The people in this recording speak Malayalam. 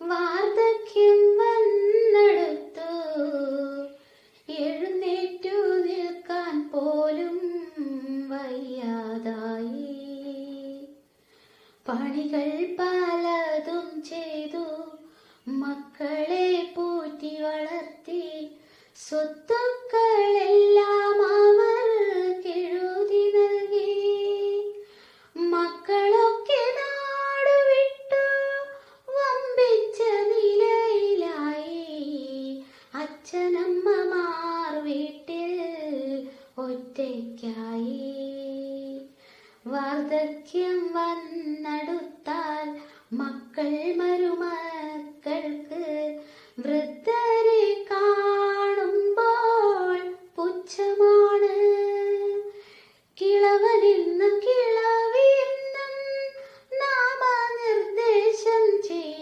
വാർദ്ധക്യം വന്നെടുത്തു, എഴുന്നേറ്റു നിൽക്കാൻ പോലും വയ്യാതായി. പണികൾ പലതും ചെയ്തു, മക്കളെ പോറ്റി വളർത്തി, സ്വത്തുക്കളെല്ലാം അവർക്കെഴുതി നൽകി. മക്കളൊക്കെ നാടുവിട്ടു വമ്പിച്ച നിലയിലായി. അച്ഛനമ്മമാർ വീട്ടിൽ ഒറ്റയ്ക്കായി. വാർദ്ധക്യം വന്നെടുത്താൽ മക്കൾ മരുമക്കൾക്ക് വൃദ്ധ